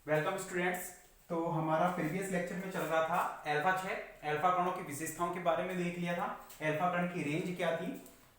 Welcome students. तो हमारा previous lecture में चल रहा था अल्फा 6 अल्फा कणों की विशेषताओं के बारे में देख लिया था। अल्फा कण की रेंज क्या थी।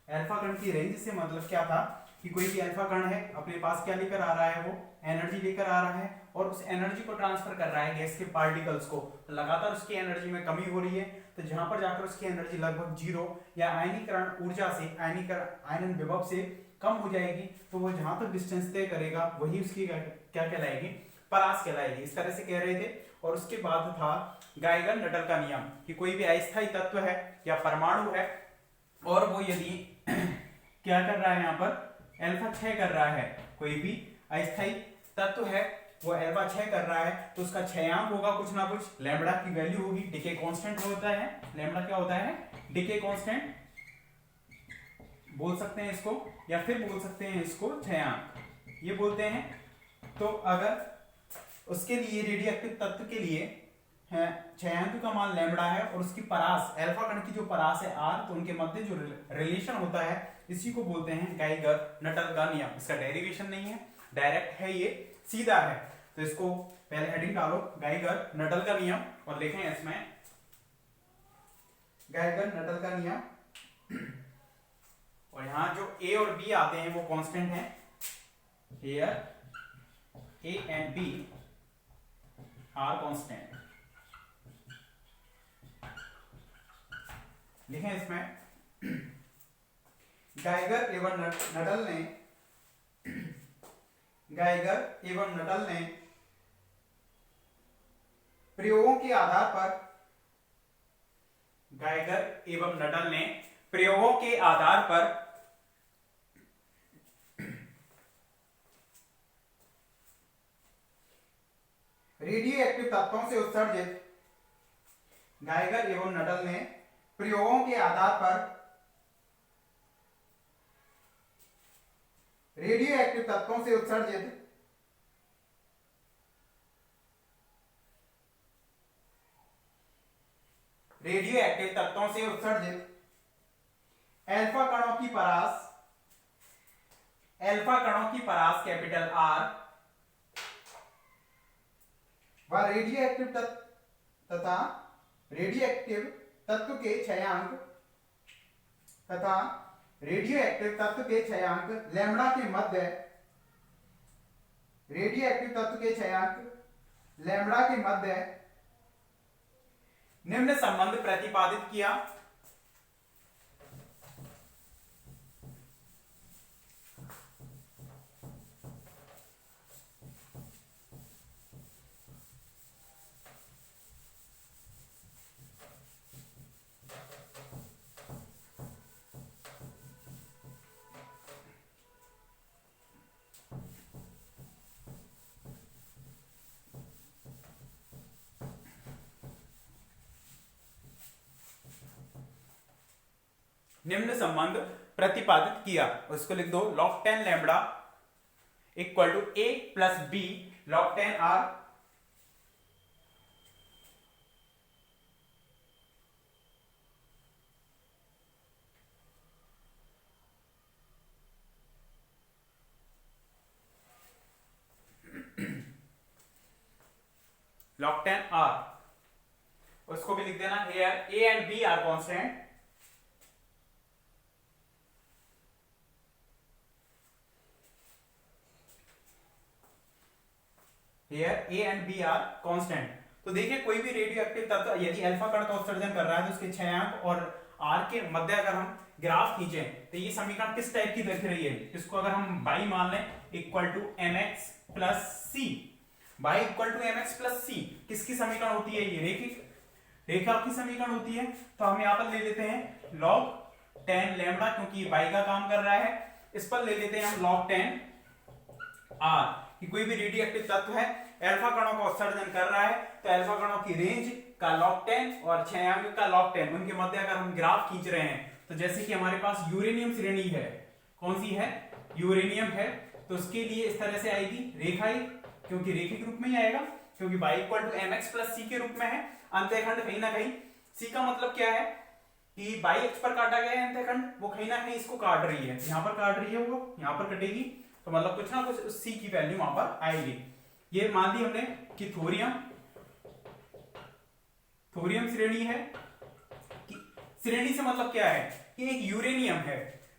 अल्फा कण की रेंज से मतलब क्या था कि कोई भी अल्फा कण है अपने पास क्या लेकर आ रहा है, वो एनर्जी लेकर आ रहा है और उस एनर्जी को ट्रांसफर कर रहा है गैस के पार्टिकल्स को। तो लगातार उसकी एनर्जी में कमी हो रही है, तो जहां पर जाकर उसकी एनर्जी लगभग जीरो या आयनीकरण ऊर्जा से आयनन विभव से कम हो जाएगी, तो वो जहां तक डिस्टेंस तय करेगा वही उसकी क्या कहलाएगी, परास कहलाएगी। इस तरह से कह रहे थे। और उसके बाद था गाइगर नडल का नियम कि कोई भी अस्थायी तत्व है या परमाणु है और वो यदि क्या कर रहा है, यहाँ पर अल्फा 6 कर रहा है, कोई भी अस्थायी तत्व है वो अल्फा 6 कर रहा है, तो उसका क्षयांक होगा कुछ ना कुछ, लैम्बडा की वैल्यू होगी, डिके कांस्टेंट होता है। लैम्बडा क्या होता है? डिके कांस्टेंट बोल सकते हैं इसको, या फिर बोल सकते हैं इसको क्षयांक, ये बोलते हैं। तो अगर उसके लिए रेडियोएक्टिव तत्व के लिए क्षयांक का मान लैम्बडा है और उसकी परास अल्फा कण की जो परास है आर, तो उनके मध्य जो रिलेशन होता है इसी को बोलते हैं गाइगर नडल का नियम। इसका डेरिवेशन नहीं है, डायरेक्ट है, ये सीधा है। तो इसको पहले हेडिंग डालो गाइगर नडल का नियम और लिखें इसमें गाइगर नडल का नियम। और यहां जो ए और बी आते हैं वो कांस्टेंट हैं। Here a and b are constant. लिखें इसमें गाइगर एवं नडल ने प्रयोगों के आधार पर रेडियोएक्टिव तत्वों से उत्सर्जित गाइगर एवं नडल ने प्रयोगों के आधार पर रेडियोएक्टिव तत्वों से उत्सर्जित अल्फा कणों की परास कैपिटल आर व रेडियोएक्टिव तत्व के क्षयांक लैम्बडा के मध्य निम्न संबंध प्रतिपादित किया। निम्न संबंध प्रतिपादित किया, उसको लिख दो log 10 lambda equal to a plus b log 10 आर। log 10 आर, उसको भी लिख देना here a and b are constant। Here A and B are constant। तो देखिए कोई भी रेडियोएक्टिव तत्व यदि अल्फा कण का उत्सर्जन कर रहा है तो उसके क्षयांक और R के मध्य अगर हम ग्राफ खींचें तो ये समीकरण किस टाइप की दिख रही है, इसको अगर हम बाई मान लें equal to mx plus c, y equal to mx plus c किसकी समीकरण होती है? ये रेखा की समीकरण होती है। तो हम यहाँ पर ले लेते हैं log 10 लैम्बडा, क्योंकि बाई का काम कर रहा है, इस पर ले लेते हैं हम log 10 r कि कोई भी रेडियोएक्टिव तत्व है अल्फा कणों का उत्सर्जन कर रहा है, तो अल्फा कणों की रेंज का log 10 और क्षयांक का log 10 उनके मध्य अगर हम ग्राफ खींच रहे हैं, तो जैसे कि हमारे पास यूरेनियम श्रेणी है, कौन सी है? यूरेनियम है, तो उसके लिए इस तरह से आएगी रेखा ही, क्योंकि रेखिक रूप में ही आएगा, क्योंकि y equal to mx plus c के रूप में है। अंतःखंड कहीं ना कहीं, सी का मतलब क्या है कि y अक्ष पर काटा गया है अंतःखंड, वो कहीं ना कहीं इसको काट रही है, यहाँ पर काट रही है, वो यहाँ पर कटेगी, तो मतलब कुछ ना कुछ सी की वैल्यू वहां पर आएगी। ये मान ली हमने कि थोरियम श्रेणी है। श्रेणी से मतलब क्या है कि एक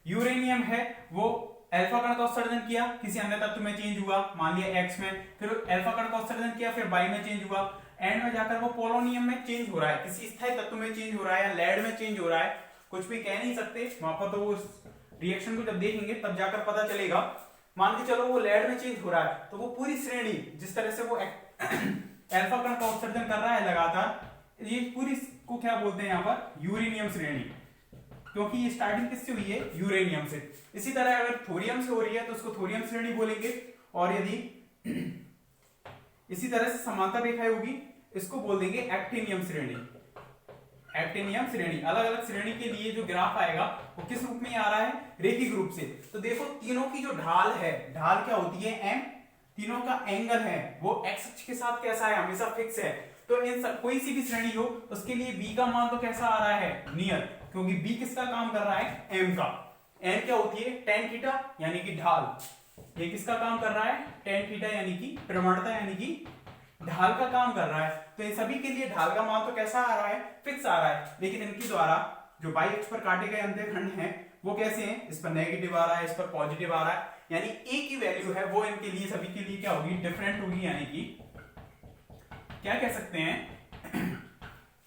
यूरेनियम है वो अल्फा कण का उत्सर्जन किया, किसी अन्य तत्व में चेंज हुआ, मान लिया एक्स में, फिर अल्फा कण का उत्सर्जन किया, फिर बाई में चेंज हुआ, एंड में जाकर वो पोलोनियम में चेंज हो रहा है, किसी स्थायी तत्व में चेंज हो रहा है या लेड में चेंज हो रहा है, कुछ भी कह नहीं सकते वहां पर, तो उस रिएक्शन को जब देखेंगे तब जाकर पता चलेगा। मान के चलो वो लेड में चेंज हो रहा है, तो वो पूरी श्रेणी जिस तरह से वो अल्फा कण का उत्सर्जन कर रहा है लगातार, ये पूरी को क्या बोलते हैं यहाँ पर, यूरेनियम श्रेणी, क्योंकि ये स्टार्टिंग किससे हुई है, यूरेनियम से। इसी तरह अगर थोरियम से हो रही है तो उसको थोरियम श्रेणी बोलेंगे, और यदि इसी तरह से समांतर रेखाएं होगी इसको बोल देंगे एक्टिनियम श्रेणी। अलग अलग श्रेणी के लिए जो ग्राफ आएगा वो किस रूप में आ रहा है, रेखिक रूप से। तो देखो तीनों की जो ढाल है, ढाल क्या होती है, एम, तीनों का एंगल है वो एक्स अक्ष के साथ कैसा है, हमेशा फिक्स है। तो इन सब कोई सी भी श्रेणी हो उसके लिए बी का मान तो कैसा आ रहा है, नियत, क्योंकि बी किसका काम कर रहा है, एम का। एम क्या होती है, टेन थीटा यानी कि ढाल, ये किसका काम कर रहा है, टेन थीटा यानी कि प्रवणता यानी कि ढाल का काम कर रहा है। तो इन सभी के लिए ढाल का मान तो कैसा आ रहा है, फिक्स आ रहा है, लेकिन इनके द्वारा जो बाई अक्ष पर काटे गए अंतःखंड हैं वो कैसे हैं, इस पर नेगेटिव आ रहा है, इस पर पॉजिटिव आ रहा है, यानी ए की वैल्यू है वो इनके लिए सभी के लिए क्या होगी, डिफरेंट होगी, यानी कि क्या कह सकते हैं,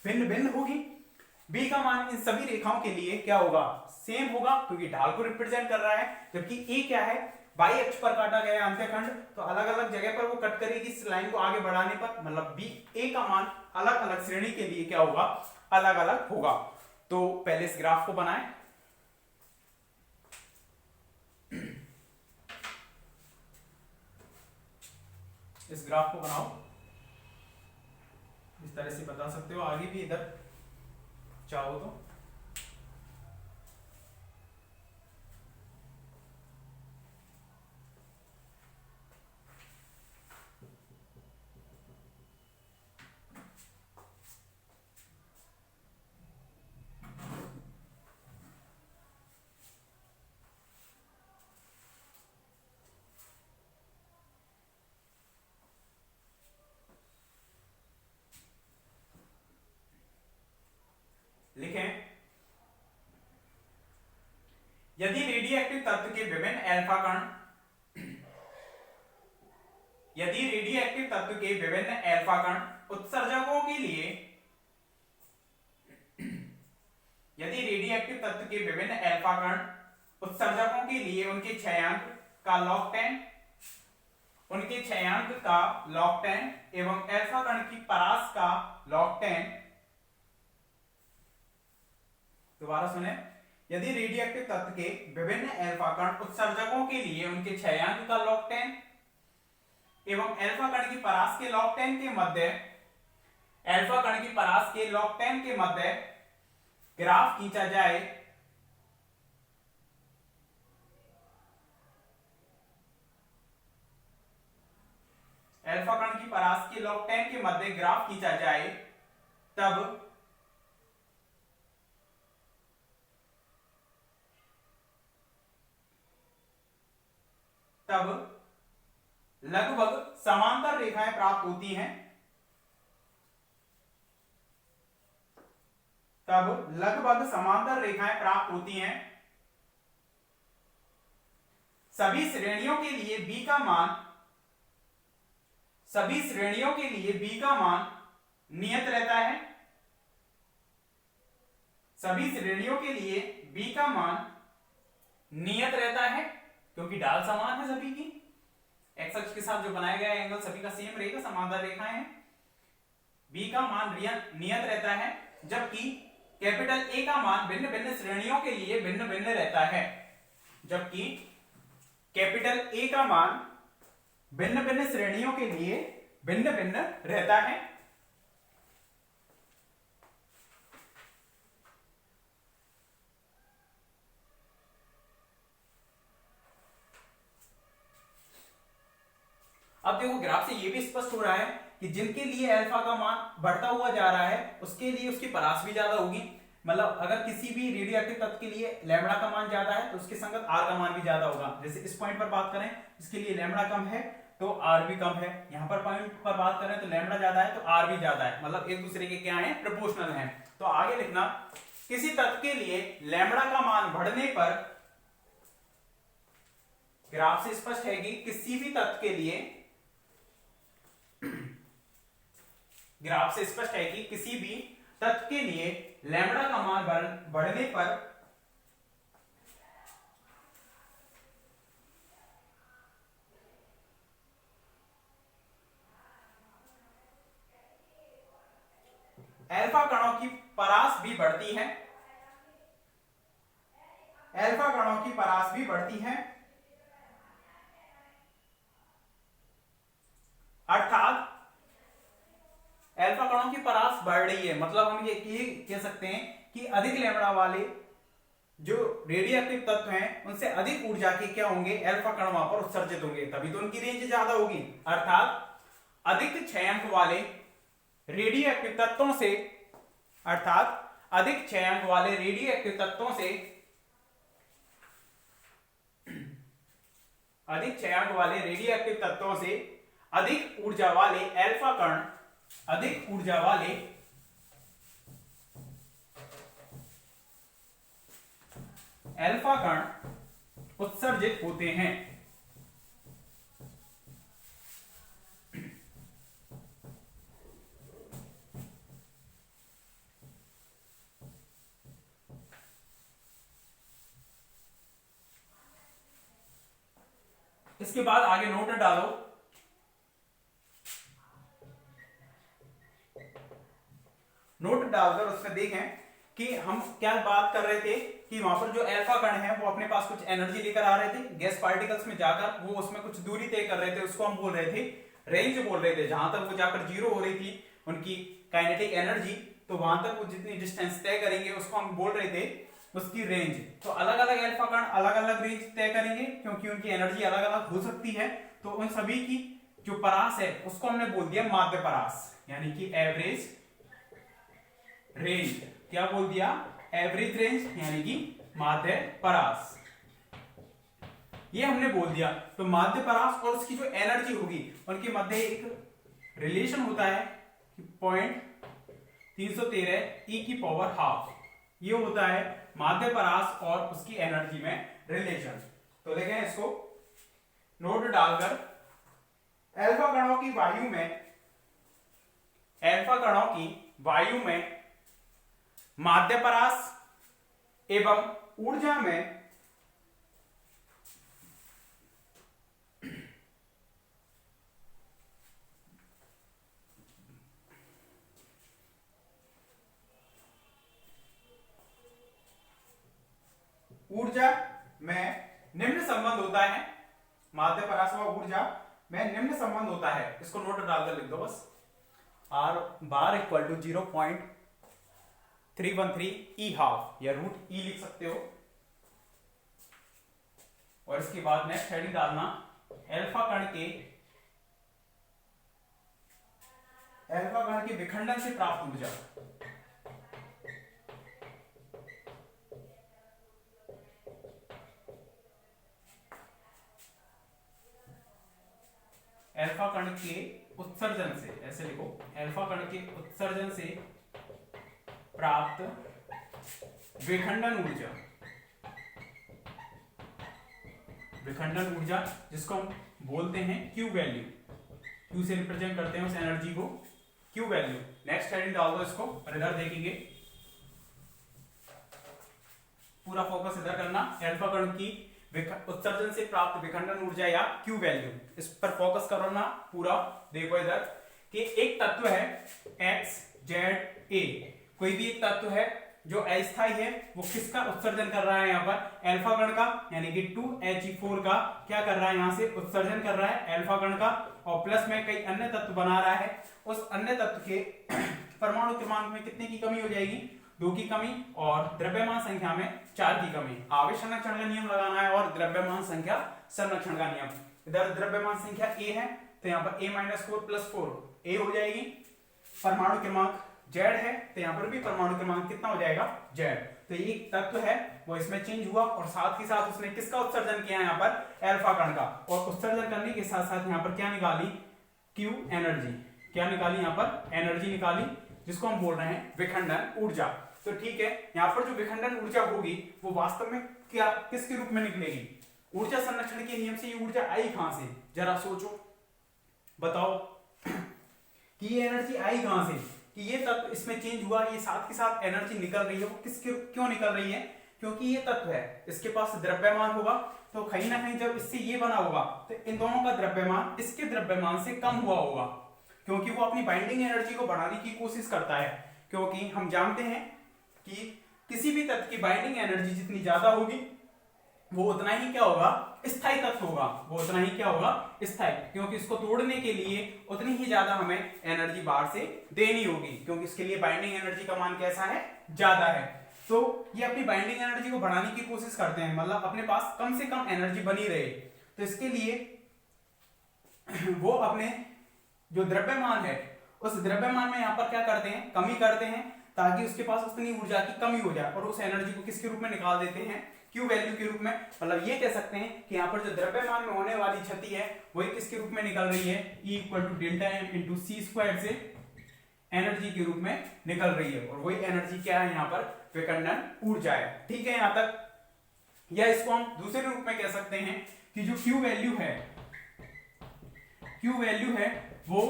भिन्न भिन्न होगी। बी का मान इन सभी रेखाओं के लिए क्या होगा, सेम होगा, क्योंकि ढाल को रिप्रेजेंट कर रहा है। जबकि ए क्या है, बाई अक्ष पर काटा गया अंतःखंड, तो अलग अलग जगह पर वो कट करेगी इस लाइन को आगे बढ़ाने पर, मतलब बी ए का मान अलग अलग श्रेणी के लिए क्या होगा, अलग अलग होगा। तो पहले इस ग्राफ को बनाएं, इस ग्राफ को बनाओ, इस तरह से बता सकते हो, आगे भी इधर चाहो तो। लिखें, यदि रेडियोएक्टिव तत्व के विभिन्न अल्फा कण, यदि रेडियोएक्टिव तत्व के विभिन्न अल्फा कण उत्सर्जकों के लिए, यदि रेडियोएक्टिव तत्व के विभिन्न अल्फा कण उत्सर्जकों के लिए उनके क्षयांक का log 10, उनके क्षयांक का log 10 एवं अल्फा कण की परास का log 10, दोबारा सुने, यदि रेडियोएक्टिव तत्व के विभिन्न अल्फा कण उत्सर्जकों के लिए उनके क्षयांक का log 10 एवं अल्फा कण की परास के log 10 के मध्य, अल्फा कण की परास के log 10 के मध्य ग्राफ खींचा जाए, अल्फा कण की परास के log 10 के मध्य ग्राफ खींचा जाए, तब लगभग समांतर रेखाएं प्राप्त होती हैं, तब लगभग समांतर रेखाएं प्राप्त होती हैं। सभी श्रेणियों के लिए बी का मान, सभी श्रेणियों के लिए बी का मान नियत रहता है, सभी श्रेणियों के लिए बी का मान नियत रहता है, क्योंकि ढाल समान है सभी की, एक्स अक्ष के साथ जो बनाया गया एंगल सभी का सेम रहेगा, समांतर रेखाएं हैं, बी का मान नियत रहता है, जबकि कैपिटल ए का मान भिन्न भिन्न श्रेणियों के लिए भिन्न भिन्न रहता है, जबकि कैपिटल ए का मान भिन्न भिन्न श्रेणियों के लिए भिन्न भिन्न रहता है। अब देखो ग्राफ से ये भी स्पष्ट हो रहा है कि जिनके लिए अल्फा का मान बढ़ता हुआ जा रहा है उसके लिए उसकी परास भी ज्यादा होगी, मतलब अगर किसी भी रेडियोएक्टिव तत्व के लिए लैम्बडा का मान ज्यादा है तो उसके संगत आर का मान भी ज्यादा होगा। जैसे इस पॉइंट पर बात करें, इसके लिए लैम्बडा कम है तो आर भी कम है। यहां पर पॉइंट पर बात करें तो लैम्डा ज्यादा है तो आर भी ज्यादा है, मतलब एक दूसरे के क्या है, प्रोपोर्शनल है। तो आगे लिखना, किसी तत्व के लिए लैम्डा का मान बढ़ने पर, ग्राफ से स्पष्ट है कि किसी भी तत्व के लिए, ग्राफ से स्पष्ट है कि किसी भी तत्व के लिए लैम्डा का मान बढ़ने पर अल्फा कणों की परास भी बढ़ती है, अल्फा कणों की परास भी बढ़ती है, अर्थात अल्फा कणों की परास बढ़ रही है, मतलब हम ये कह सकते हैं कि अधिक लैम्डा वाले जो रेडियोएक्टिव तत्व हैं उनसे अधिक ऊर्जा के क्या होंगे, अल्फा कण वहां पर उत्सर्जित होंगे, तभी तो उनकी रेंज ज्यादा होगी। अर्थात अधिक क्षयांक वाले रेडियोएक्टिव तत्वों से, अर्थात अधिक क्षयांक वाले रेडियोएक्टिव तत्वों से, अधिक क्षयांक वाले रेडियोएक्टिव तत्वों से अधिक ऊर्जा वाले अल्फा कण, अधिक ऊर्जा वाले अल्फा कण उत्सर्जित होते हैं। इसके बाद आगे नोट डालो, नोट डालकर उसमें देखें कि हम क्या बात कर रहे थे कि वहां पर जो अल्फा कण है वो अपने पास कुछ एनर्जी लेकर आ रहे थे, गैस पार्टिकल्स में जाकर वो उसमें कुछ दूरी तय कर रहे थे, उसको हम बोल रहे थे रेंज बोल रहे थे। जहां तक वो जाकर जीरो हो रही थी उनकी काइनेटिक एनर्जी, तो वहां तक वो जितनी डिस्टेंस तय करेंगे उसको हम बोल रहे थे उसकी रेंज। तो अलग अलग अल्फा कण अलग अलग रेंज तय करेंगे क्योंकि उनकी एनर्जी अलग अलग हो सकती है। तो उन सभी की जो परास है उसको हमने बोल दिया माध्य परास, यानी कि एवरेज रेंज। क्या बोल दिया, एवरेज रेंज यानी कि माध्य परास, ये हमने बोल दिया। तो माध्य परास और उसकी जो एनर्जी होगी उनके मध्य एक रिलेशन होता है कि 0.313 e की पावर हाफ, ये होता है माध्य परास और उसकी एनर्जी में रिलेशन। तो देखें इसको नोट डालकर, अल्फा कणों की वायु में, अल्फा कणों की वायु में माध्य परास एवं ऊर्जा में ऊर्जा में निम्न संबंध होता है, माध्य परास व ऊर्जा में निम्न संबंध होता है। इसको नोट डालकर लिख दो बस, R bar equal to 0.313 e half या रूट ई लिख सकते हो। और इसके बाद नेक्स्ट हेडिंग डालना, अल्फा कण के विखंडन से प्राप्त ऊर्जा। अल्फा कण के उत्सर्जन से, ऐसे लिखो, अल्फा कण के उत्सर्जन से प्राप्त विखंडन ऊर्जा, विखंडन ऊर्जा जिसको हम बोलते हैं क्यू वैल्यू, क्यू से रिप्रेजेंट करते हैं उस एनर्जी को, क्यू वैल्यू। नेक्स्ट हेडिंग डाल दो इसको और इधर देखेंगे, पूरा फोकस इधर करना, अल्फा कण की उत्सर्जन से प्राप्त विखंडन ऊर्जा या क्यू वैल्यू, इस पर फोकस करो ना पूरा। देखो इधर कि एक तत्व है एक्स जेड ए, कोई भी एक तत्व है जो अस्थायी है, वो किसका उत्सर्जन कर रहा है, यहाँ पर अल्फा कण का, यानी कि 2He4 का क्या कर रहा है, यहाँ से उत्सर्जन कर रहा है अल्फा कण का, और प्लस में कई अन्य तत्व बना रहा है। उस अन्य तत्व के परमाणु क्रमांक में कितने की कमी हो जाएगी, 2 की कमी, और द्रव्यमान संख्या में 4 की कमी। आवेश संरक्षण का नियम लगाना है और द्रव्यमान संख्या संरक्षण का नियम। इधर द्रव्यमान संख्या a है तो यहाँ पर a-4 + 4 a हो जाएगी। परमाणु क्रमांक Z है तो यहाँ पर भी परमाणु क्रमांक कितना हो जाएगा, Z। तो एक तत्व है वो इसमें चेंज हुआ और साथ ही साथ उसने किसका उत्सर्जन किया यहाँ पर, अल्फा कण का, और उत्सर्जन करने के साथ साथ यहाँ पर क्या निकाली, क्यू एनर्जी, क्या निकाली यहाँ पर, एनर्जी निकाली, जिसको हम बोल रहे हैं विखंडन ऊर्जा। तो ठीक है, यहाँ पर जो विखंडन ऊर्जा होगी वो वास्तव में क्या किसके रूप में निकलेगी, ऊर्जा संरक्षण के नियम से ये ऊर्जा आई कहां से, जरा सोचो बताओ कि ये एनर्जी आई कहां से, कि ये तत्व इसमें चेंज हुआ, ये साथ के साथ एनर्जी निकल रही है, वो किसके क्यों निकल रही है, क्योंकि ये तत्व है इसके पास द्रव्यमान होगा, तो कहीं ना कहीं जब इससे ये बना होगा तो इन दोनों का द्रव्यमान इसके द्रव्यमान से कम हुआ होगा, क्योंकि वो अपनी बाइंडिंग एनर्जी को बढ़ाने की कोशिश करता है, क्योंकि हम जानते हैं कि किसी भी तत्व की बाइंडिंग एनर्जी जितनी ज्यादा होगी वो उतना ही क्या होगा, स्थायी तत्व होगा, वो उतना ही क्या होगा, स्थायी, क्योंकि इसको तोड़ने के लिए उतनी ही ज्यादा हमें एनर्जी बाहर से देनी होगी, क्योंकि इसके लिए बाइंडिंग एनर्जी का मान कैसा है, ज्यादा है। तो ये अपनी बाइंडिंग एनर्जी को बढ़ाने की कोशिश करते हैं, मतलब अपने पास कम से कम एनर्जी बनी रहे, तो इसके लिए वो अपने जो द्रव्यमान है उस द्रव्यमान में यहाँ पर क्या करते हैं, कमी करते हैं, ताकि उसके पास उतनी ऊर्जा की कमी हो जाए, और उस एनर्जी को किसके रूप में निकाल देते हैं, क्यू वैल्यू के रूप में। मतलब ये कह सकते हैं कि यहाँ पर जो द्रव्यमान में होने वाली क्षति है वही किसके रूप में निकल रही है, E equal to delta m into c square से एनर्जी के रूप में निकल रही है, और वही एनर्जी क्या है यहाँ पर, विखंडन ऊर्जा है। ठीक है यहाँ तक, या इसको हम दूसरे रूप में कह सकते हैं कि जो क्यू वैल्यू है, क्यू वैल्यू है वो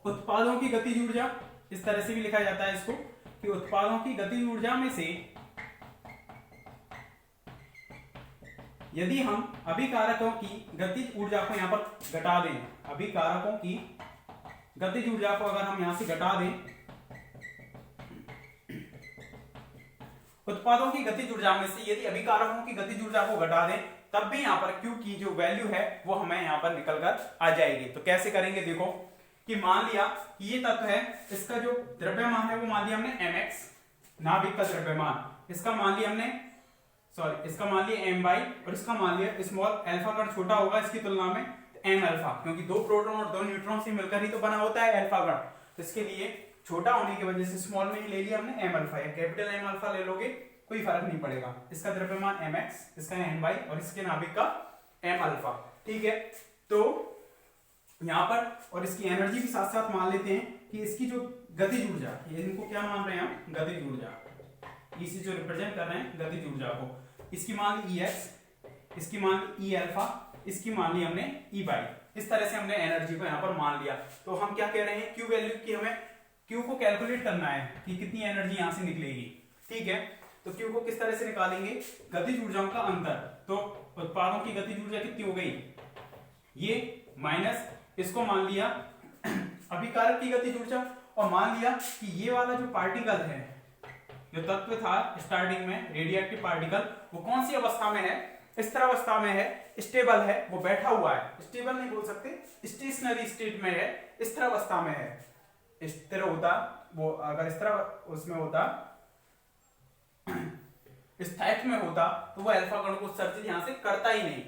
उत्पादों की गतिज ऊर्जा, इस तरह से भी लिखा जाता है इसको कि उत्पादों की गतिज ऊर्जा में से यदि हम अभिकारकों की गतिज ऊर्जा को यहां पर घटा दें, अभिकारकों की गतिज ऊर्जा को अगर हम यहां से घटा दें, उत्पादों की गतिज ऊर्जा में से यदि अभिकारकों की गतिज ऊर्जा को घटा दें, तब भी यहां पर Q की जो वैल्यू है वो हमें यहां पर निकल कर आ जाएगी। तो कैसे करेंगे, देखो कि मान लिया कि ये तत्व है, इसका जो द्रव्यमान है वो मान लिया हमने mx, नाभिक का द्रव्यमान, इसका मान लिया हमने इसका मान लिया m बाई, और इसका मान लिया स्मॉल अल्फा कण छोटा होगा इसकी तुलना में, तो m अल्फा, क्योंकि दो प्रोटॉन और दो न्यूट्रॉन से मिलकर ही तो बना होता है अल्फा कण, तो इसके लिए छोटा होने की वजह से स्मॉल में ही ले लिया हमने m अल्फा, या कैपिटल M अल्फा ले लोगे कोई फर्क नहीं पड़ेगा। इसका द्रव्यमान mx, इसका m बाई, और इसके नाभिक का m अल्फा। ठीक है, तो यहाँ पर और इसकी एनर्जी भी साथ साथ मान लेते हैं कि इसकी जो गतिज ऊर्जा, ये इनको क्या मान रहे हैं हम, गतिज ऊर्जा, इसी जो रिप्रेजेंट कर रहे हैं गतिज ऊर्जा को, इसकी मान ली Ex, इसकी मान ली E अल्फा, इसकी मान ली हमने E बाई, इस तरह से हमने एनर्जी को यहाँ पर मान लिया। तो हम क्या कह रहे हैं, Q वैल्यू की हमें Q को कैलकुलेट करना है कि कितनी एनर्जी यहाँ से निकलेगी। ठीक है, तो Q को किस तरह से निकालेंगे, गतिज ऊर्जाओं का अंतर, तो उत्पादों की गतिज ऊर्जा कितनी हो गई, ये माइनस इसको मान लिया अभिकारक की गतिज ऊर्जा, और मान लिया कि ये वाला जो पार्टिकल है, जो तत्व था स्टार्टिंग में रेडियोएक्टिव पार्टिकल, वो कौन सी अवस्था में है, स्थिर अवस्था में है, स्टेबल है, वो बैठा हुआ है, स्टेबल नहीं बोल सकते, स्टेशनरी स्टेट में है, स्थिर अवस्था में है। स्थिर होता वो, अगर स्थिर उसमें होता, स्थायित्व में होता, तो वो अल्फा कण को उत्सर्जित यहां से करता ही नहीं,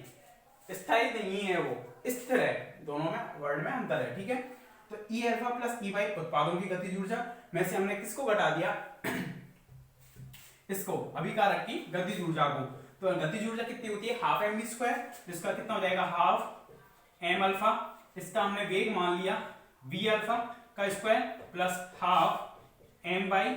स्थायी नहीं है, वो स्थिर है, दोनों में वर्ड में अंतर है। ठीक है, तो E alpha plus E by उत्पादों की गतिज ऊर्जा में से हमने किसको घटा दिया, इसको अभिकारक की गतिज ऊर्जा को, तो गतिज ऊर्जा कितनी होती है, हाफ एम वी स्क्वायर, जिसका कितना हो जाएगा हाफ एम अल्फा, इसका हमने वेग मान लिया v अल्फा का square plus half m Y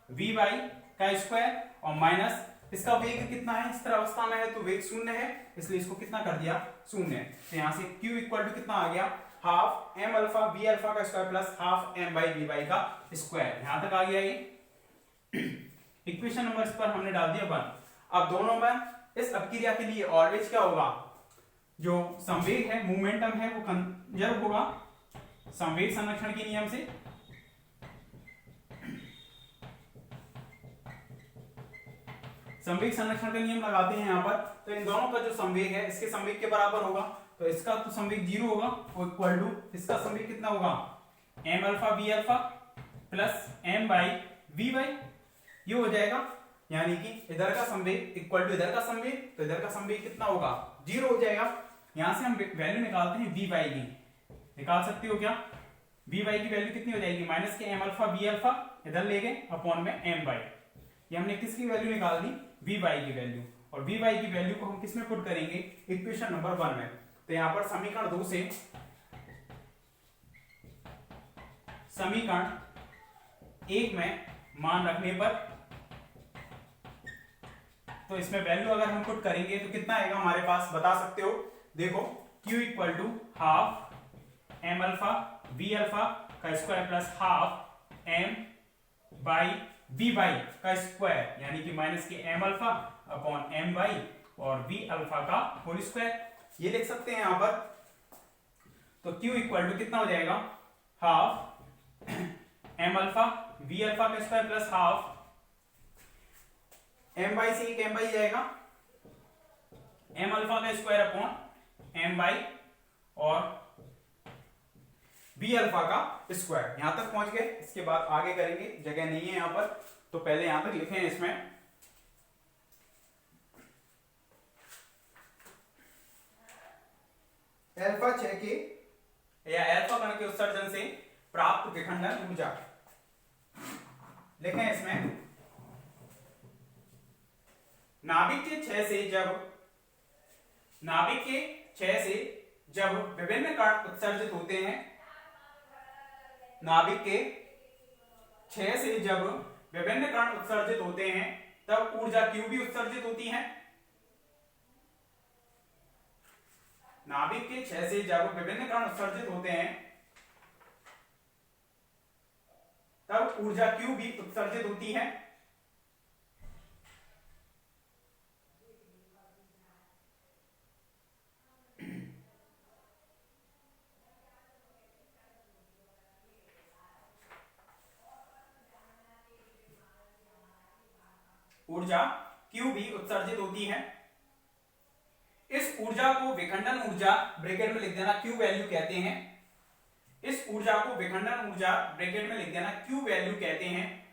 v Y का स्क्वायर, और माइनस इसका वेग कितना है, स्थिर अवस्था में है तो वेग शून्य है, इसलिए इसको कितना कर दिया, शून्य। तो यहाँ से Q इक्वल टू कितना आ गया, half m alpha v alpha का square plus half m Y v Y का स्क्वायर। यहां तक आ गया ये इक्वेशन नंबर, इस पर हमने डाल दिया 1। अब दोनों में इस अपक्रिया के लिए ऑलवेज क्या होगा, जो संवेग है, मोमेंटम है, वो कंजर्व होगा संवेग संरक्षण के नियम से। संवेग संरक्षण का नियम लगाते हैं यहाँ पर, तो इन दोनों का जो संवेग है इसके संवेग के बराबर होगा, तो इसका तो संवेग 0 होगा, और इक्वल टू इसका संवेग कितना होगा, m alpha v alpha plus m Y v Y, ये हो जाएगा, यानी कि इधर का संवेग इक्वल टू इधर का संवेग, तो इधर का संवेग कितना होगा, 0 हो जाएगा। यहां से हम वैल्यू निकालते हैं v बाई की, निकाल सकते हो क्या, v बाई की वैल्यू कितनी हो जाएगी, माइनस के m अल्फा वी अल्फा इधर ले गए अपॉन में m बाई, ये हमने किसकी वैल्यू निकाल दी, वी वाई की वैल्यू, और वी वाई की वैल्यू को हम किस में पुट करेंगे, इक्वेशन नंबर 1 में। तो यहां पर समीकरण 2 से समीकरण 1 में मान रखने पर, तो इसमें वैल्यू अगर हम पुट करेंगे तो कितना आएगा हमारे पास, बता सकते हो, देखो Q equal to half m alpha v alpha का square plus half m Y v Y का स्क्वायर, यानी कि माइनस के m alpha upon m Y और वी अल्फा का होल स्क्वायर, ये लिख सकते हैं यहां पर। तो Q इक्वल टू कितना हो जाएगा, half m alpha v alpha का square plus half m Y से एक एम बाई जाएगा, एम अल्फा का स्क्वायर अपॉन एम बाई और बी अल्फा का स्क्वायर। यहां तक पहुंच गए, इसके बाद आगे करेंगे, जगह नहीं है यहां पर, तो पहले यहां तक लिखे हैं इसमें। अल्फा 6 के या अल्फा कण के उत्सर्जन से प्राप्त विखंडन ऊर्जा लिखे हैं इसमें। नाभिक के 6 से जब विभिन्न कण उत्सर्जित होते हैं, नाभिक के 6 से जब विभिन्न कण उत्सर्जित होते हैं तब ऊर्जा Q भी उत्सर्जित होती है। नाभिक के 6 से जब विभिन्न कण उत्सर्जित होते हैं तब ऊर्जा Q भी उत्सर्जित होती है। ऊर्जा Q भी उत्सर्जित होती है। इस ऊर्जा को विखंडन ऊर्जा ब्रैकेट में लिख देना Q वैल्यू कहते हैं। इस ऊर्जा को विखंडन ऊर्जा ब्रैकेट में लिख देना Q वैल्यू कहते हैं।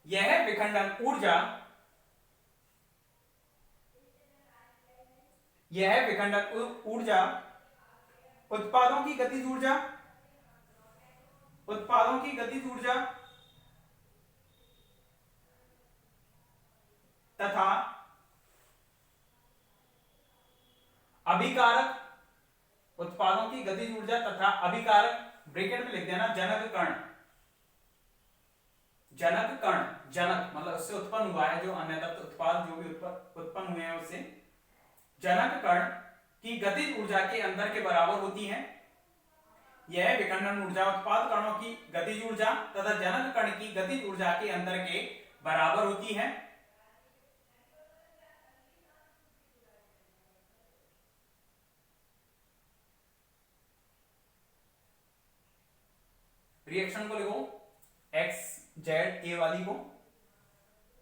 यह विखंडन ऊर्जा उत्पादों की गतिज ऊर्जा तथा अभिकारक ब्रैकेट में लिख देना जनक जनक मतलब उससे उत्पन्न हुआ है, जो अन्य तत्व उत्पाद जो भी उत्पन्न हुए हैं उससे, जनक कण की गतिज ऊर्जा के अंदर के बराबर होती है। यह विखंडन ऊर्जा उत्पाद कणों की गतिज ऊर्जा तथा जनक कण की गतिज ऊर्जा के अंतर के बराबर होती है। रिएक्शन को लिखो एक्स जेड ए वाली को,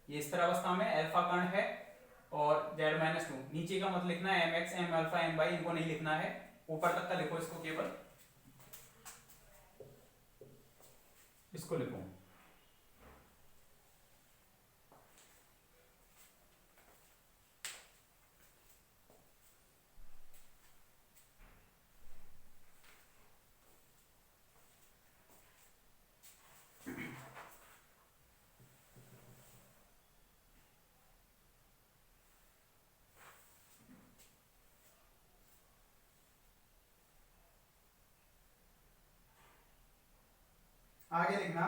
ये इस तरह अवस्था में अल्फा कण है और z-2, नीचे का मत लिखना है m X m alpha m Y, इनको नहीं लिखना है, ऊपर तक का लिखो इसको, केवल इसको लिखो। आगे लिखना,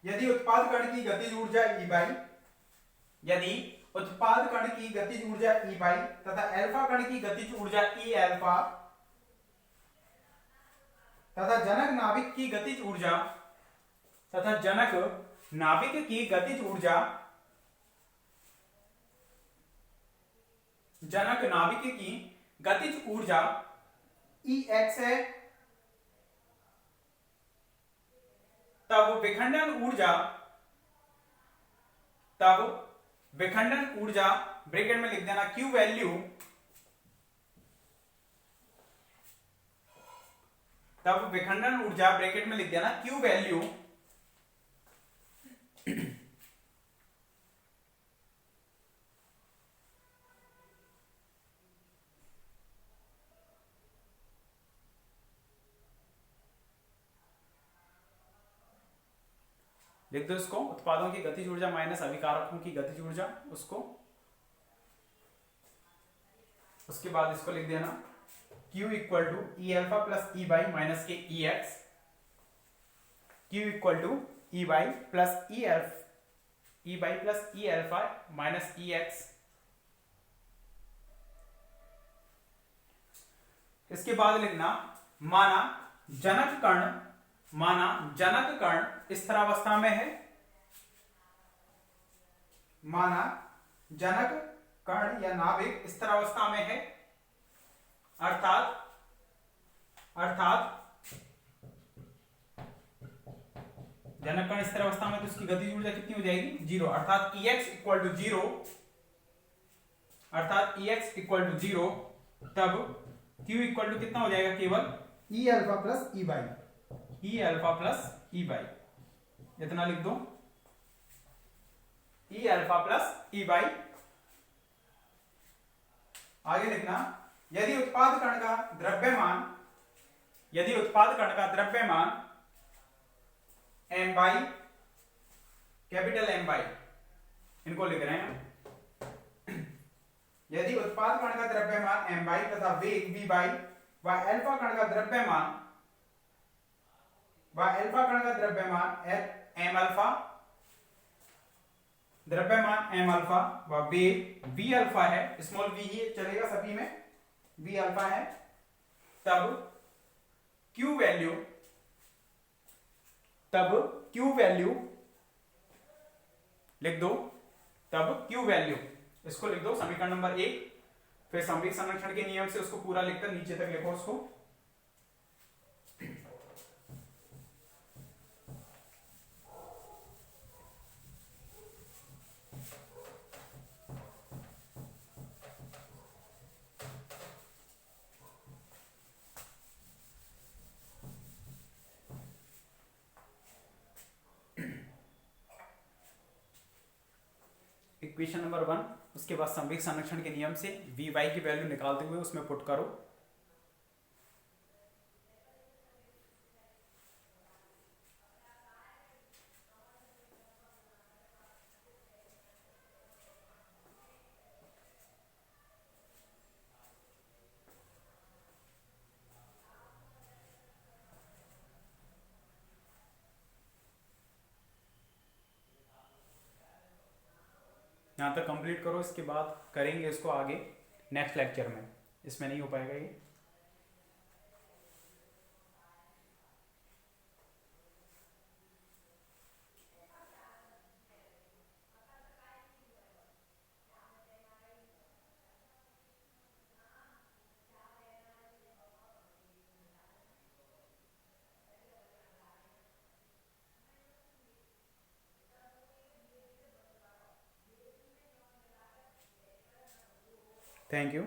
यदि उत्पाद कण की गतिज ऊर्जा E बाई तथा अल्फा कण की गतिज ऊर्जा E अल्फा तथा जनक नाभिक की गतिज ऊर्जा Ex है, तब विखंडन ऊर्जा ब्रैकेट में लिख देना Q वैल्यू, तब विखंडन ऊर्जा ब्रैकेट में लिख देना Q वैल्यू लिख दो इसको, उत्पादों की गतिज ऊर्जा माइनस अभिकारकों की गतिज ऊर्जा, उसको। उसके बाद इसको लिख देना Q equal to E alpha plus E Y minus के E X, Q equal to E Y plus E alpha, E Y plus E alpha minus E X. इसके बाद लिखना माना जनक कण स्थिरावस्था में है, माना जनक कण या नाभिक स्थिरावस्था में है, अर्थात जनक कण स्थिरावस्था में तो उसकी गतिज ऊर्जा कितनी हो जाएगी, जीरो, अर्थात Ex इक्वल टू जीरो, अर्थात Ex इक्वल टू जीरो, तब Q इक्वल टू कितना हो जाएगा, केवल E alpha plus E Y, E alpha plus E Y, इतना लिख दो, E alpha plus E Y. आगे लिखना यदि उत्पाद कण का द्रव्यमान M Y, capital M Y, इनको लिख रहे हैं, यदि उत्पाद कण का द्रव्यमान एम बाई तथा वेग वी बाई व अल्फा कण का द्रव्यमान एम अल्फा, एम अल्फा व वेग वी अल्फा है, स्मॉल वी ही चलेगा सभी में, वी अल्फा है, तब Q वैल्यू लिख दो, तब Q वैल्यू इसको लिख दो समीकरण नंबर 1, फिर संवेग संरक्षण के नियम से उसको पूरा लिखकर नीचे तक लिखो उसको। इक्वेशन नंबर 1, उसके बाद संवेग संरक्षण के नियम से वी वाई की वैल्यू निकालते हुए उसमें पुट करो। यहाँ तक कंप्लीट करो, इसके बाद करेंगे इसको आगे नेक्स्ट लेक्चर में, इसमें नहीं हो पाएगा ये। Thank you.